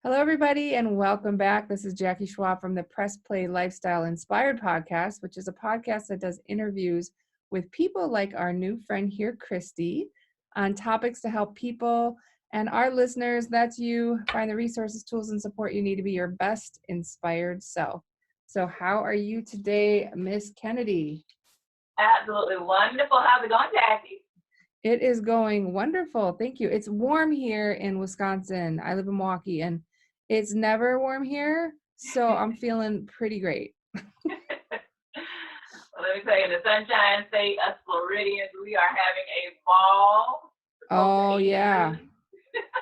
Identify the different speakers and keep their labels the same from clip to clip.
Speaker 1: Hello, everybody, and welcome back. This is Jackie Schwab from the Press Play Lifestyle Inspired podcast, which is a podcast that does interviews with people like our new friend here, Kristie, on topics to help people and our listeners, that's you, find the resources, tools, and support you need to be your best inspired self. So how are you today, Miss Kennedy?
Speaker 2: Absolutely wonderful. How's it going, Jackie?
Speaker 1: It is going wonderful. Thank you. It's warm here in Wisconsin. I live in Milwaukee, and it's never warm here, so I'm feeling pretty great.
Speaker 2: Well, let me tell you, in the Sunshine State, us Floridians, we are having a ball.
Speaker 1: Oh, yeah.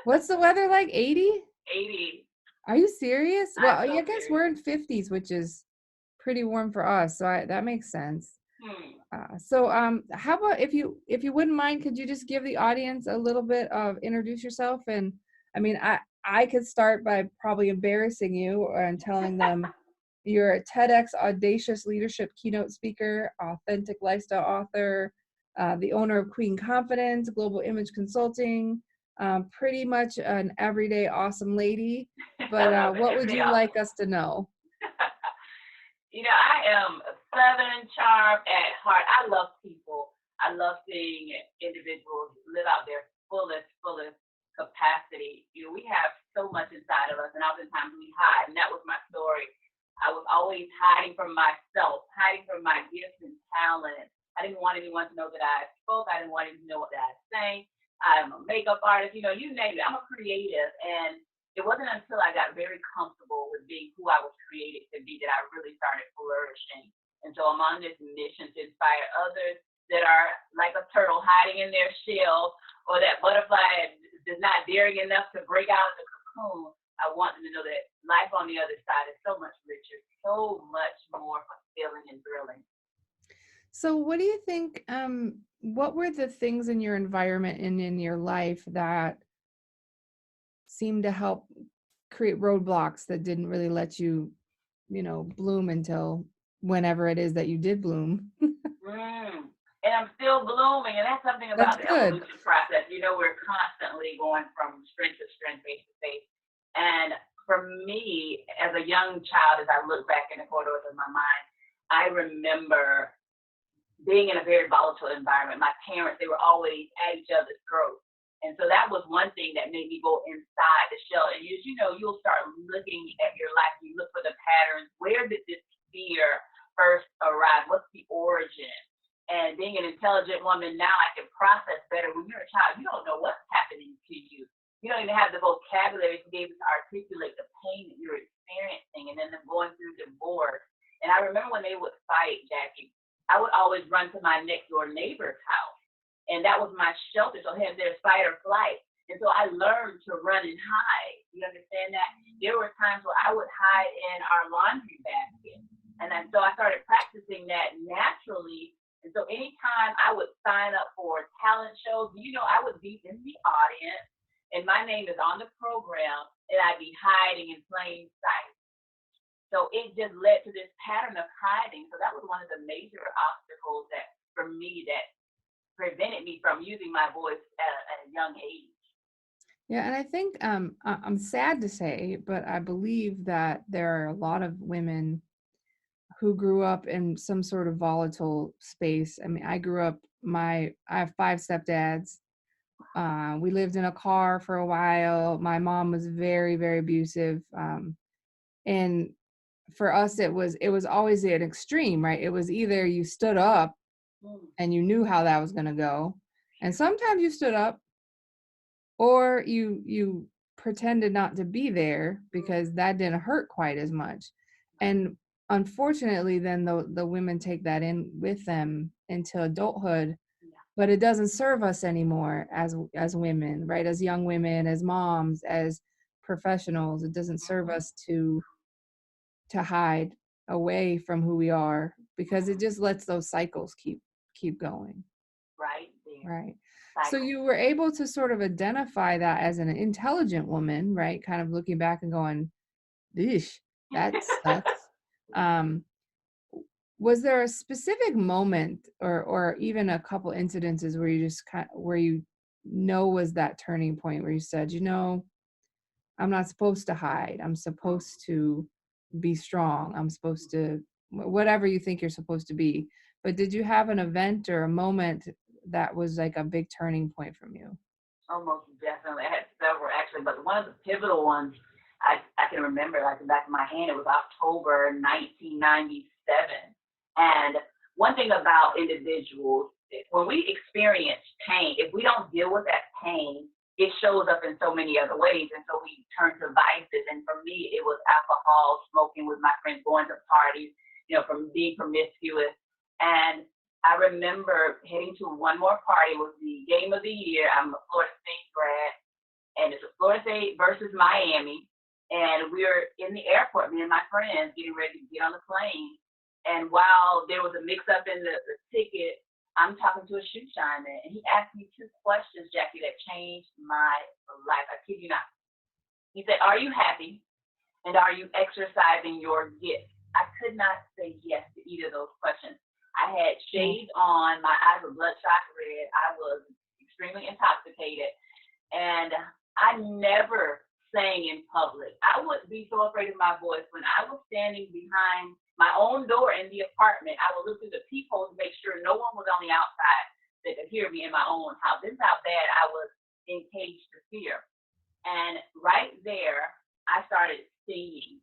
Speaker 1: What's the weather like? 80?
Speaker 2: 80.
Speaker 1: Are you serious? Well,
Speaker 2: I'm so
Speaker 1: I guess
Speaker 2: serious.
Speaker 1: we're in 50s, which is pretty warm for us, so that makes sense. How about if you wouldn't mind, could you just give the audience a little bit of introduce yourself? And I mean, I could start by probably embarrassing you and telling them you're a TEDx Audacious leadership keynote speaker, authentic lifestyle author, the owner of Queenfidence Global Image Consulting, pretty much an everyday awesome lady. But what would you like us to know?
Speaker 2: You know, I am Southern charm at heart. I love people. I love seeing individuals live out their fullest capacity. You know, we have so much inside of us, and oftentimes we hide. And that was my story. I was always hiding from myself, hiding from my gifts and talents. I didn't want anyone to know that I spoke. I didn't want anyone to know that I sang. I'm a makeup artist. You know, you name it. I'm a creative, and it wasn't until I got very comfortable with being who I was created to be that I really started flourishing. And so I'm on this mission to inspire others that are like a turtle hiding in their shell, or that butterfly is not daring enough to break out of the cocoon. I want them to know that life on the other side is so much richer, so much more fulfilling and thrilling.
Speaker 1: So what do you think, what were the things in your environment and in your life that seemed to help create roadblocks that didn't really let you, bloom until whenever it is that you did bloom?
Speaker 2: And I'm still blooming, and that's something
Speaker 1: That's
Speaker 2: about the
Speaker 1: good.
Speaker 2: evolution process. You know, we're constantly going from strength to strength, face to face. And for me, as a young child, as I look back in the corridors of my mind, I remember being in a very volatile environment. My parents, they were always at each other's throats. And so that was one thing that made me go inside the shell. And as you know, you'll start looking at your life, you look for the patterns. Where did this fear first arrive? What's the origin? And being an intelligent woman now, I can process better. When you're a child, you don't know what's happening to you. You don't even have the vocabulary to be able to articulate the pain that you're experiencing, and then them going through divorce. And I remember when they would fight, Jackie, I would always run to my next door neighbor's house. And that was my shelter. So I had their fight or flight. And so I learned to run and hide. You understand that? There were times where I would hide in our laundry basket. And so I started practicing that naturally. And so anytime I would sign up for talent shows, I would be in the audience and my name is on the program and I'd be hiding in plain sight. So it just led to this pattern of hiding. So that was one of the major obstacles that, for me, that prevented me from using my voice at a young age.
Speaker 1: Yeah, and I think I'm sad to say, but I believe that there are a lot of women who grew up in some sort of volatile space. I mean, I have 5 stepdads. We lived in a car for a while. My mom was very, very abusive. And for us, it was always an extreme, right? It was either you stood up and you knew how that was going to go. And sometimes you stood up, or you pretended not to be there because that didn't hurt quite as much. And unfortunately, then the women take that in with them into adulthood, but it doesn't serve us anymore as women, right? As young women, as moms, as professionals, it doesn't serve us to hide away from who we are, because it just lets those cycles keep going.
Speaker 2: Right there.
Speaker 1: Right. So you were able to sort of identify that as an intelligent woman, right? Kind of looking back and going, "Eesh, that sucks." Was there a specific moment or even a couple incidences where you just where was that turning point where you said, I'm not supposed to hide. I'm supposed to be strong. I'm supposed to whatever you think you're supposed to be. But did you have an event or a moment that was like a big turning point from you?
Speaker 2: Almost definitely. I had several actually, but one of the pivotal ones I can remember like the back of my hand. It was October 1997. And one thing about individuals, when we experience pain, if we don't deal with that pain, it shows up in so many other ways. And so we turn to vices. And for me, it was alcohol, smoking with my friends, going to parties, from being promiscuous. And I remember heading to one more party. It was the game of the year. I'm a Florida State grad, and it's a Florida State versus Miami. And we were in the airport, me and my friends, getting ready to get on the plane. And while there was a mix-up in the ticket, I'm talking to a shoe shine man, and he asked me two questions, Jackie, that changed my life. I kid you not. He said, "Are you happy? And are you exercising your gift?" I could not say yes to either of those questions. I had shades on, my eyes were bloodshot red, I was extremely intoxicated, and I never sang in public. I would be so afraid of my voice. When I was standing behind my own door in the apartment, I would look through the peephole to make sure no one was on the outside that could hear me in my own house. This is how bad I was encaged to fear. And right there, I started singing.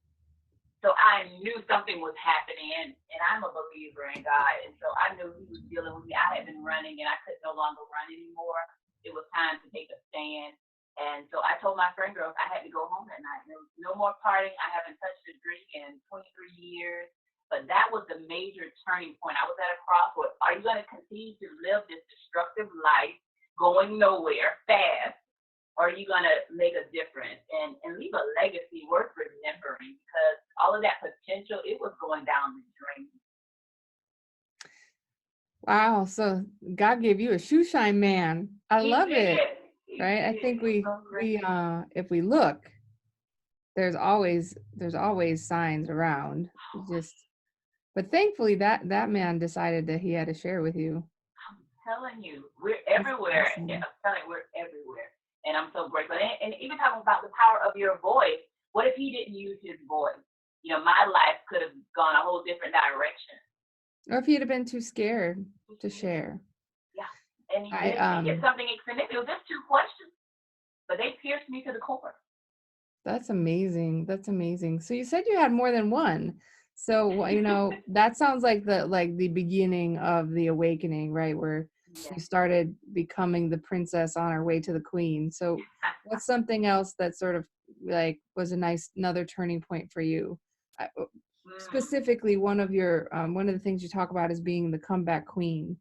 Speaker 2: So I knew something was happening, and I'm a believer in God. And so I knew he was dealing with me. I had been running, and I could no longer run anymore. It was time to take a stand. And so I told my friend girls I had to go home that night. There was no more partying. I haven't touched a drink in 23 years. But that was the major turning point. I was at a crossroads. Are you going to continue to live this destructive life, going nowhere, fast? Or are you going to make a difference and leave a legacy worth remembering? Because all of that potential, it was going down the drain.
Speaker 1: Wow. So God gave you a shoe shine man. I
Speaker 2: He
Speaker 1: love it.
Speaker 2: did. He
Speaker 1: Right. I
Speaker 2: did.
Speaker 1: think
Speaker 2: It was so
Speaker 1: we
Speaker 2: great.
Speaker 1: if we look, there's always signs around. You just but thankfully that man decided that he had to share with you.
Speaker 2: I'm telling you, we're
Speaker 1: That's
Speaker 2: everywhere.
Speaker 1: awesome.
Speaker 2: I'm telling you, we're everywhere. And I'm so grateful. And even talking about the power of your voice, what if he didn't use his voice? My life could have gone a whole different direction.
Speaker 1: Or if he'd have been too scared to share.
Speaker 2: Yeah. And he
Speaker 1: I
Speaker 2: didn't make it something extended. It was just two questions, but they pierced me to the core.
Speaker 1: That's amazing. That's amazing. So you said you had more than one. So, that sounds like the beginning of the awakening, right? Where you
Speaker 2: Yes.
Speaker 1: started becoming the princess on her way to the queen. So what's something else that sort of like was another turning point for you? Specifically, one of the things you talk about is being the comeback queen.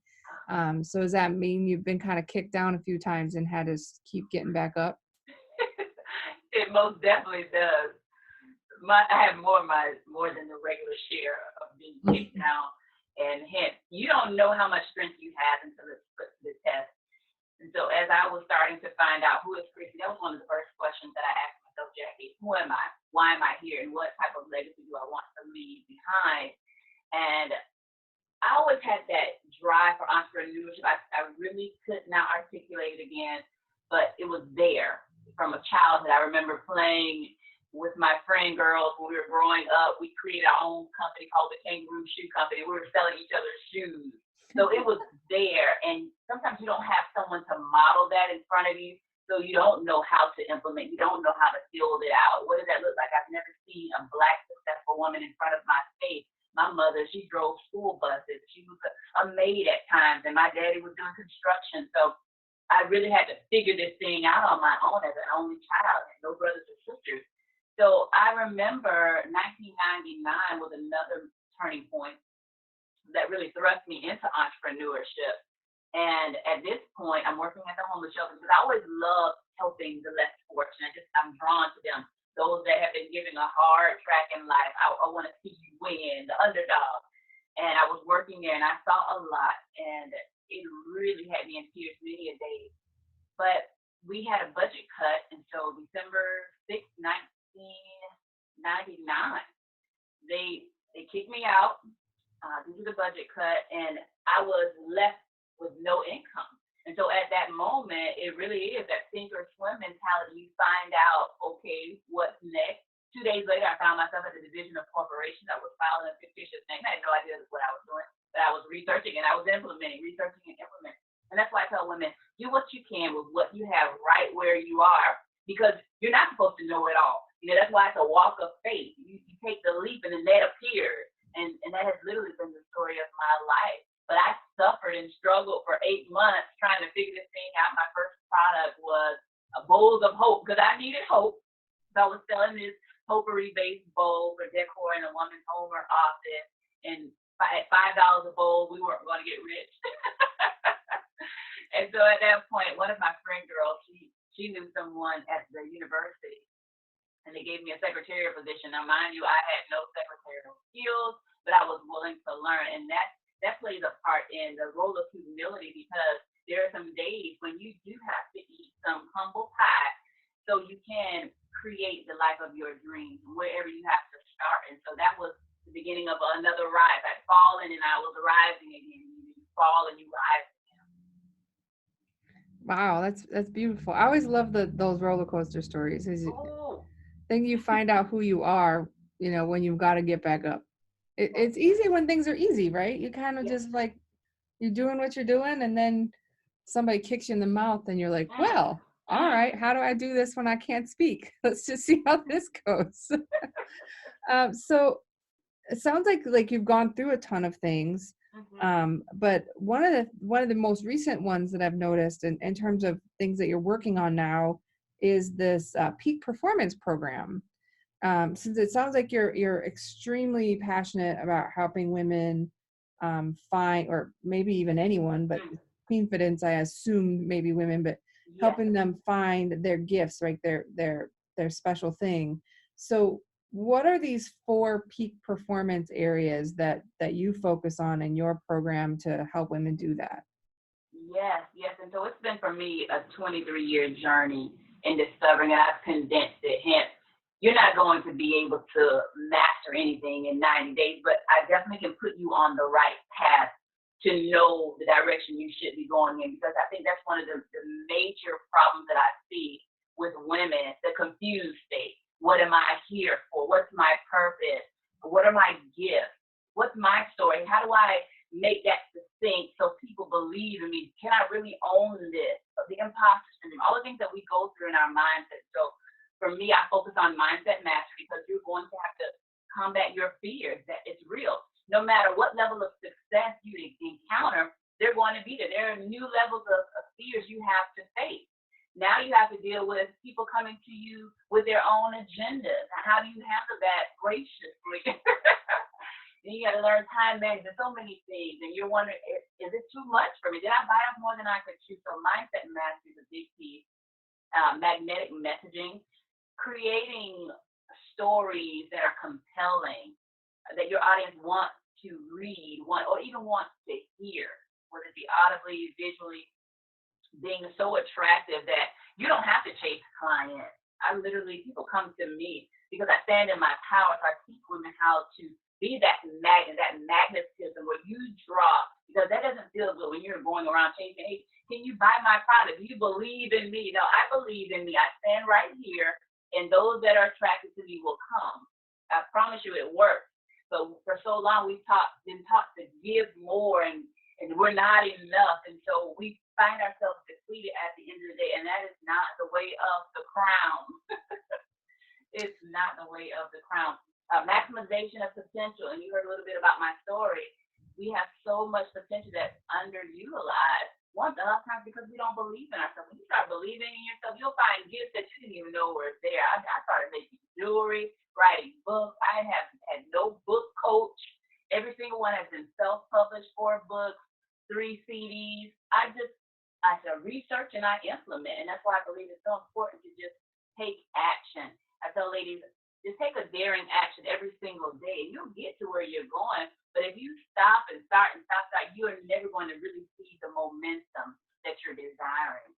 Speaker 1: So does that mean you've been kind of kicked down a few times and had to keep getting back up?
Speaker 2: It most definitely does. I have more than the regular share of being kicked down, and hence you don't know how much strength you have until it's put to the test. And so as I was starting to find out who is Kristie, that was one of the first questions that I asked myself, Jackie. Who am I? Why am I here? And what type of legacy do I want to leave behind? And I always had that drive for entrepreneurship. I really could not articulate it again, but it was there from a childhood. I remember playing with my friend girls when we were growing up. We created our own company called the Kangaroo Shoe Company. We were selling each other's shoes. So it was there. And sometimes you don't have someone to model that in front of you. So you don't know how to implement. You don't know how to build it out. What does that look like? I've never seen a Black successful woman in front of my face. My mother, she drove school buses. She was a maid at times, and my daddy was doing construction. So I really had to figure this thing out on my own as an only child, and no brothers or sisters. So I remember 1999 was another turning point that really thrust me into entrepreneurship. And at this point, I'm working at the homeless shelter because I always love helping the less fortunate. I'm drawn to them. Those that have been given a hard track in life. I want to see you win, the underdog. And I was working there, and I saw a lot, and it really had me in tears many a day. But we had a budget cut, and so December 6th, 1999, they kicked me out due to the budget cut, and I was left with no income. And so at that moment, it really is that sink or swim mentality. You find out, okay, 2 days later, I found myself at the division of corporation that was filing a fictitious name. I had no idea what I was doing, but I was researching and I was implementing, researching and implementing. And that's why I tell women, do what you can with what you have right where you are, because you're not supposed to know it all. You know, that's why it's a walk of faith. You take the leap and the net appears. And that has literally been the story of my life. But I suffered and struggled for 8 months trying to figure this thing out. My first product was a bowls of hope, because I needed hope. So I was selling this potpourri-based bowl for decor in a woman's home or office. And at $5 a bowl, we weren't going to get rich. And so at that point, one of my friend girls, she knew someone at the university, and they gave me a secretarial position. Now, mind you, I had no secretarial skills, but I was willing to learn. And that plays a part in the role of humility, because there are some days when you do have to eat some humble pie so you can create the life of your dreams wherever you have to start. And so that was the beginning of another rise. I'd fallen and I was rising again. You fall and you rise.
Speaker 1: Wow, that's beautiful. I always love those roller coaster stories.
Speaker 2: Oh,
Speaker 1: Then you find out who you are, you know, when you've got to get back up. It's easy when things are easy, right? You kind of
Speaker 2: yes.
Speaker 1: just like, you're doing what you're doing, and then somebody kicks you in the mouth and you're like, well, all right, how do I do this when I can't speak? Let's just see how this goes. So it sounds like you've gone through a ton of things. But one of the most recent ones that I've noticed in terms of things that you're working on now is this peak performance program. Since it sounds like you're extremely passionate about helping women find, or maybe even anyone, but Queenfidence, I assume maybe women, but helping them find their gifts, right? Their special thing. So what are these 4 peak performance areas that you focus on in your program to help women do that?
Speaker 2: Yes. And so it's been for me a 23-year journey in discovering, and I've condensed it. Hence, you're not going to be able to master anything in 90 days, but I definitely can put you on the right path to know the direction you should be going in, because I think that's one of the major problems that I see with women, the confused state. What am I here for? What's my purpose? What are my gifts? What's my story? How do I make that succinct so people believe in me? Can I really own this? The imposter syndrome, all the things that we go through in our mindset. So for me, I focus on mindset mastery, because you're going to have to combat your fears, that it's real. No matter what level of success you encounter, they're going to be there. There are new levels of fears you have to face. Now you have to deal with people coming to you with their own agendas. How do you handle that graciously? Then you got to learn time management, so many things. And you're wondering, is it too much for me? Did I bite off more than I could chew? So mindset mastery is a big piece. Magnetic messaging, creating stories that are compelling, that your audience wants to read, or even wants to hear, whether it be audibly, visually, being so attractive that you don't have to chase clients. People come to me because I stand in my power. So I teach women how to be that magnet, that magnetism where you draw, because that doesn't feel good when you're going around chasing, hey, can you buy my product? Do you believe in me? No, I believe in me. I stand right here, and those that are attracted to me will come. I promise you it works. But for so long, we've been taught to give more, and we're not enough. And so we find ourselves depleted at the end of the day, and that is not the way of the crown. It's not the way of the crown. Maximization of potential, and you heard a little bit about my story. We have so much potential that's underutilized. A lot of times because we don't believe in ourselves. When you start believing in yourself, you'll find gifts that you didn't even know were there. I started making jewelry, writing books. I have had no book coach. Every single one has been self-published, 4 books, 3 CDs. I research and I implement, and that's why I believe it's so important to just take action. I tell ladies, just take a daring action every single day, and you'll get to where you're going. But if you stop and start, you are never going to really see the momentum that you're desiring.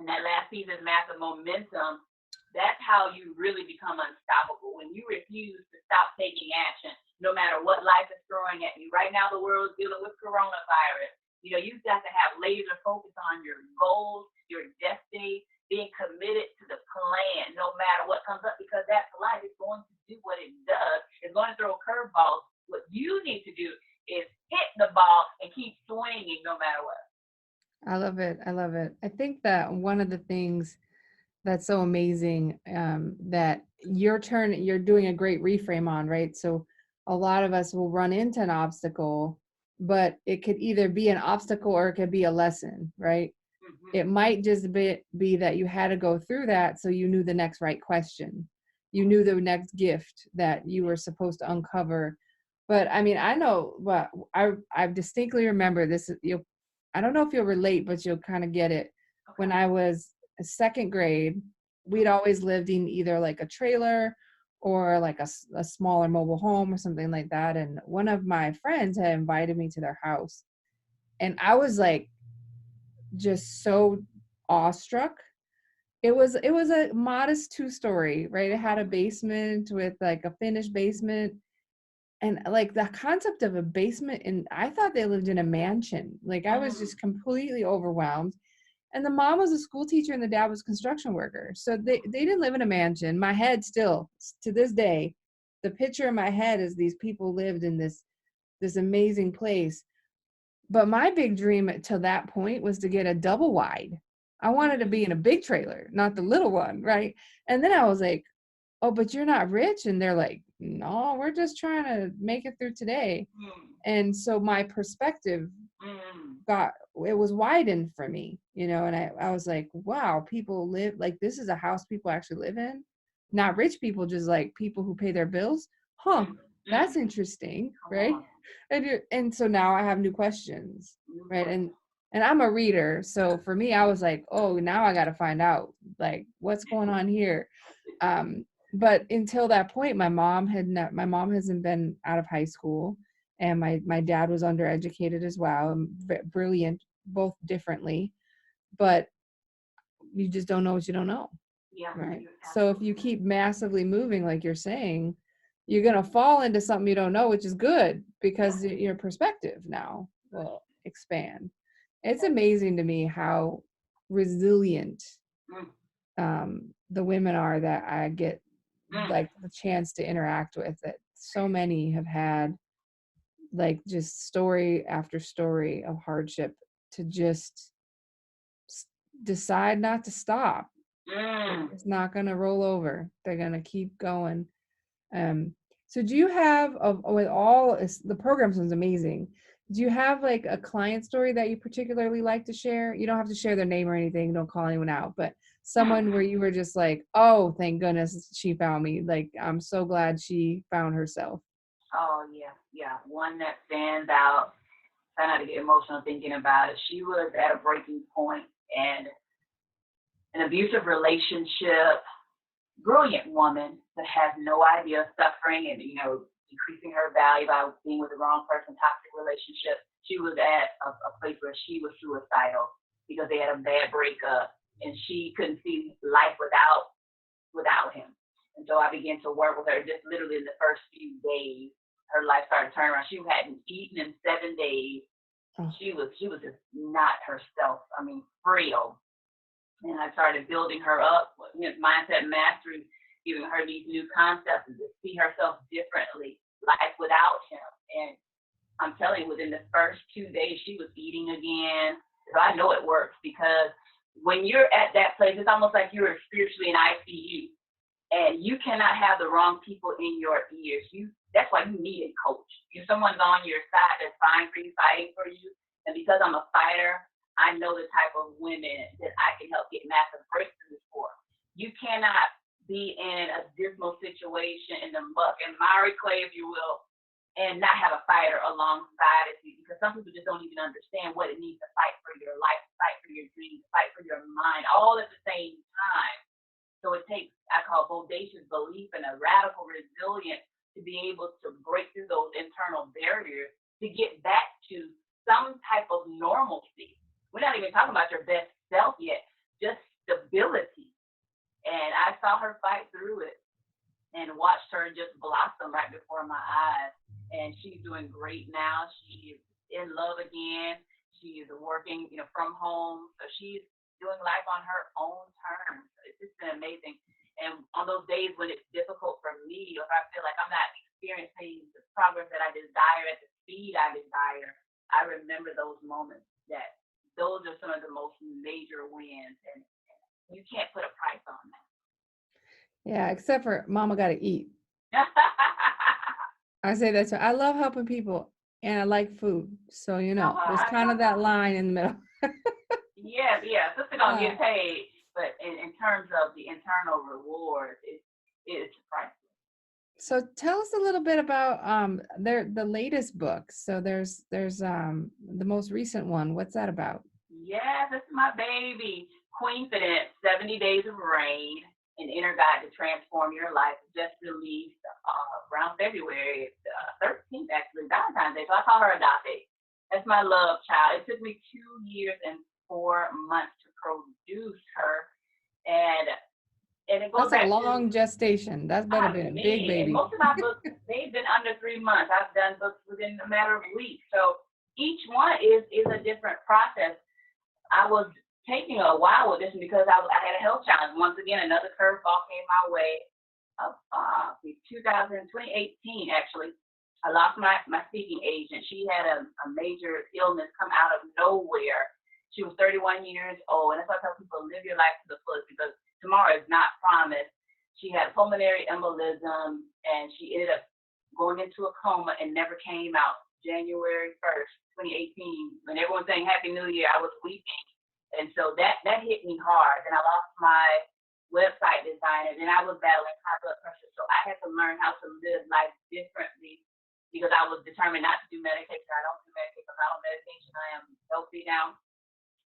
Speaker 2: And that last piece is massive momentum. That's how you really become unstoppable. When you refuse to stop taking action, no matter what life is throwing at you. Right now, the world is dealing with coronavirus. You've got to have laser focus on your goals, your destiny, being committed to the plan, no matter what comes up, because that's life. It's going
Speaker 1: I love it. I love it. I think that one of the things that's so amazing, that you're doing a great reframe on, right? So a lot of us will run into an obstacle, but it could either be an obstacle or it could be a lesson, right?
Speaker 2: Mm-hmm.
Speaker 1: It might just be that you had to go through that so you knew the next right question. You knew the next gift that you were supposed to uncover. But I mean, I know what I distinctly remember this. You'll, I don't know if you'll relate, but you'll kind of get it. When
Speaker 2: Okay.
Speaker 1: I was a second grade, we'd always lived in either like a trailer or like a smaller mobile home or something like that. And one of my friends had invited me to their house, and I was like just so awestruck. It was a modest two-story, right? It had a basement with like a finished basement, and like the concept of a basement, and I thought they lived in a mansion. Like I was
Speaker 2: Mm-hmm.
Speaker 1: just completely overwhelmed. And the mom was a school teacher and the dad was a construction worker. So they didn't live in a mansion. My head still, to this day, the picture in my head is these people lived in this amazing place. But my big dream to that point was to get a double wide. I wanted to be in a big trailer, not the little one, right? And then I was like, oh, but you're not rich. And they're like, no, we're just trying to make it through today. And so my perspective
Speaker 2: Mm-hmm.
Speaker 1: got, it was widened for me, and I was like, wow, people live like, this is a house people actually live in, not rich people, just like people who pay their bills. Huh, that's
Speaker 2: Mm-hmm.
Speaker 1: interesting,
Speaker 2: Come
Speaker 1: right?
Speaker 2: on.
Speaker 1: And so now I have new questions,
Speaker 2: New
Speaker 1: right?
Speaker 2: question.
Speaker 1: And I'm a reader, so for me I was like, oh, now I got to find out like what's going on here. But until that point, my mom hasn't been out of high school, and my dad was undereducated as well, and brilliant, both differently. But you just don't know what you don't know,
Speaker 2: Yeah,
Speaker 1: right?
Speaker 2: you're
Speaker 1: So if you
Speaker 2: absolutely
Speaker 1: keep massively moving like you're saying, you're going to fall into something you don't know, which is good
Speaker 2: right.
Speaker 1: because your perspective now
Speaker 2: Yeah.
Speaker 1: will expand. It's
Speaker 2: That's,
Speaker 1: amazing to me how resilient
Speaker 2: mm,
Speaker 1: the women are that I get
Speaker 2: mm,
Speaker 1: like the chance to interact with. That so many have had like just story after story of hardship to just decide not to stop. They're
Speaker 2: mm.
Speaker 1: just not going to roll over. They're going to keep going. Um, so do you have, with all the program sounds amazing. Do you have like a client story that you particularly like to share? You don't have to share their name or anything. Don't call anyone out, but someone where you were just like, oh, thank goodness she found me. Like, I'm so glad she found herself.
Speaker 2: Oh yeah, yeah. One that stands out. Try not to get emotional thinking about it. She was at a breaking point and an abusive relationship. Brilliant woman that has no idea of suffering and decreasing her value by being with the wrong person, toxic relationship. She was at a place where she was suicidal because they had a bad breakup and she couldn't see life without him. And so I began to work with her just literally in the first few days. Her life started turning around. She hadn't eaten in 7 days.
Speaker 1: Oh,
Speaker 2: She was just not herself. I mean, frail. And I started building her up with mindset mastery, giving her these new concepts and to see herself differently, life without him. And I'm telling you, within the first 2 days, she was eating again. So I know it works because when you're at that place, it's almost like you're spiritually in ICU, and you cannot have the wrong people in your ears. That's why you need a coach. If someone's on your side that's fine for you, fighting for you, and because I'm a fighter, I know the type of women that I can help get massive breakthroughs for. You cannot be in a dismal situation in the muck and miry clay, if you will, and not have a fighter alongside of you, because some people just don't even understand what it means to fight for your life, fight for your dreams, fight for your mind, all at the same time. So it takes, I call bodacious belief and a radical resilience to be able to break through those internal barriers to get back to some type of normalcy. We're not even talking about your best self yet, just stability. And I saw her fight through it and watched her just blossom right before my eyes. And she's doing great now. She is in love again. She is working, from home. So she's doing life on her own terms. It's just been amazing. And on those days when it's difficult for me, or if I feel like I'm not experiencing the progress that I desire at the speed I desire, I remember those moments that those are some of the most major wins, and you can't put a price on
Speaker 1: Yeah, except for mama got to eat.
Speaker 2: that.
Speaker 1: I say that too. I love helping people and I like food. So, there's
Speaker 2: I
Speaker 1: kind of that
Speaker 2: know.
Speaker 1: line in the middle.
Speaker 2: Yeah, yeah. Sister gonna
Speaker 1: Uh,
Speaker 2: get paid, but in terms of the internal reward, it's priceless.
Speaker 1: so tell us a little bit about the latest book. So there's the most recent one. What's that about?
Speaker 2: Yes, this is my baby. Queenfidence, 70 Days of Rain, an inner guide to transform your life. Just released around February 13th, actually, Valentine's Day. So I call her Audacious. That's my love child. It took me 2 years and 4 months to produce her. And it goes
Speaker 1: That's a
Speaker 2: back to,
Speaker 1: long gestation. That's better
Speaker 2: I
Speaker 1: been a big
Speaker 2: mean, and
Speaker 1: baby.
Speaker 2: most of my books, they've been under 3 months. I've done books within a matter of weeks. So each one is a different process. I was taking a while with this one because I had a health challenge. Once again, another curveball came my way. 2018, actually, I lost my speaking agent. She had a major illness come out of nowhere. She was 31 years old, and that's why I tell people, live your life to the fullest, because tomorrow is not promised. She had pulmonary embolism, and she ended up going into a coma and never came out. January 1st, 2018, when everyone's saying Happy New Year, I was weeping. And so that hit me hard. And I lost my website designer. Then I was battling high blood pressure. So I had to learn how to live life differently because I was determined not to do medication. I don't do medication. I'm not on medication. I am healthy now.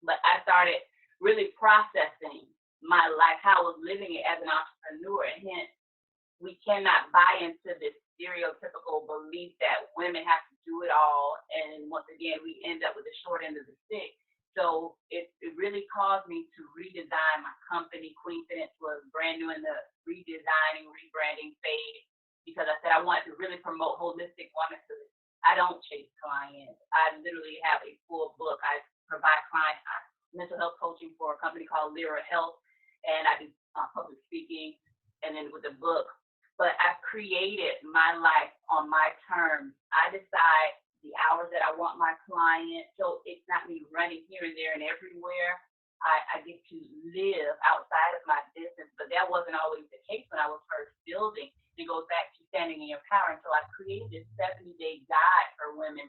Speaker 2: But I started really processing my life, how I was living it as an entrepreneur. And hence, we cannot buy into this stereotypical belief that women have to do it all. And once again, we end up with the short end of the stick. So it really caused me to redesign my company. Queenfidence was brand new in the redesigning, rebranding phase because I said I wanted to really promote holistic womanhood. I don't chase clients. I literally have a full book. I provide client mental health coaching for a company called Lyra Health, and I do public speaking, and then with the book. But I've created my life on my terms. I decide the hours that I want my client. So it's not me running here and there and everywhere. I get to live outside of my business, but that wasn't always the case when I was first building. It goes back to standing in your power. And so I created this 70-day guide for women,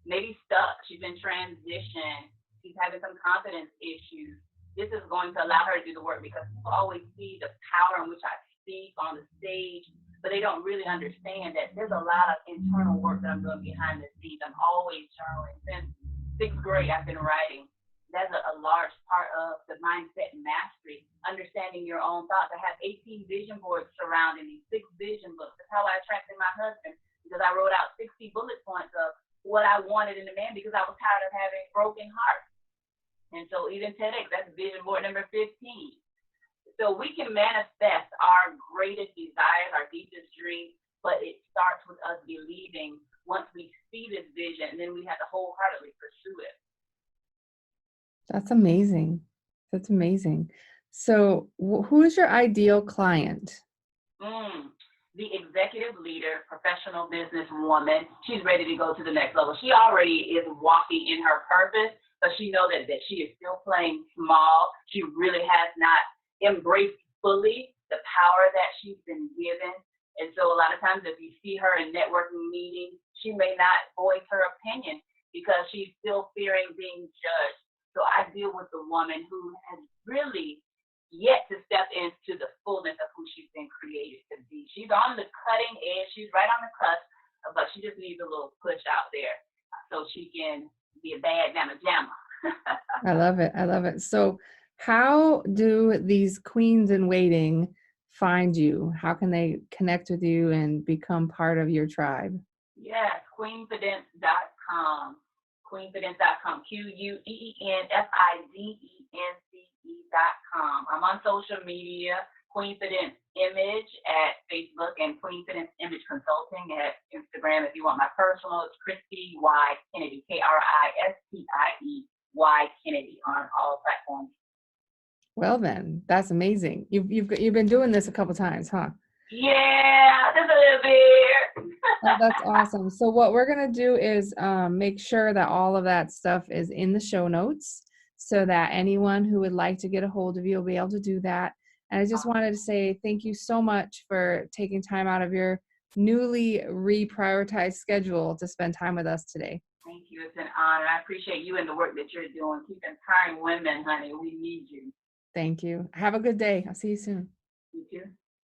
Speaker 2: maybe stuck. She's in transition. She's having some confidence issues. This is going to allow her to do the work because people always see the power in which I speak on the stage, but they don't really understand that there's a lot of internal work that I'm doing behind the scenes. I'm always journaling. Since sixth grade, I've been writing. That's a large part of the mindset mastery, understanding your own thoughts. I have 18 vision boards surrounding me, 6 vision books. That's how I attracted my husband, because I wrote out 60 bullet points of what I wanted in a man because I was tired of having broken hearts. And so even TEDx, that's vision board number 15. So we can manifest our greatest desires, our deepest dreams, but it starts with us believing once we see this vision, and then we have to wholeheartedly pursue it.
Speaker 1: That's amazing. That's amazing. So who is your ideal client?
Speaker 2: The executive leader, professional businesswoman. She's ready to go to the next level. She already is walking in her purpose, but she knows that she is still playing small. She really has not embraced fully the power that she's been given. And so a lot of times if you see her in networking meetings, she may not voice her opinion because she's still fearing being judged. So I deal with the woman who has really yet to step into the fullness of who she's been created to be. She's on the cutting edge. She's right on the cusp, but she just needs a little push out there so she can be a bad mamma jamma.
Speaker 1: I love it. I love it. So how do these queens in waiting find you? How can they connect with you and become part of your tribe?
Speaker 2: Yes, Queenfidence.com. Queenfidence.com. QUENFIDENCE.com. I'm on social media, Queenfidence Image at Facebook and Queenfidence Image Consulting at Instagram. If you want my personal, it's Kristie Y Kennedy, KRISTIEY Kennedy on all platforms.
Speaker 1: Well then, that's amazing. You've been doing this a couple times, huh?
Speaker 2: Yeah, just a little bit.
Speaker 1: Oh, that's awesome. So what we're going to do is make sure that all of that stuff is in the show notes. so that anyone who would like to get a hold of you will be able to do that. And I just
Speaker 2: Awesome.
Speaker 1: wanted to say thank you so much for taking time out of your newly reprioritized schedule to spend time with us today.
Speaker 2: Thank you. It's an honor. I appreciate you and the work that you're doing. Keep empowering women, honey. We need you.
Speaker 1: Thank you. Have a good day. I'll see you soon.
Speaker 2: You too.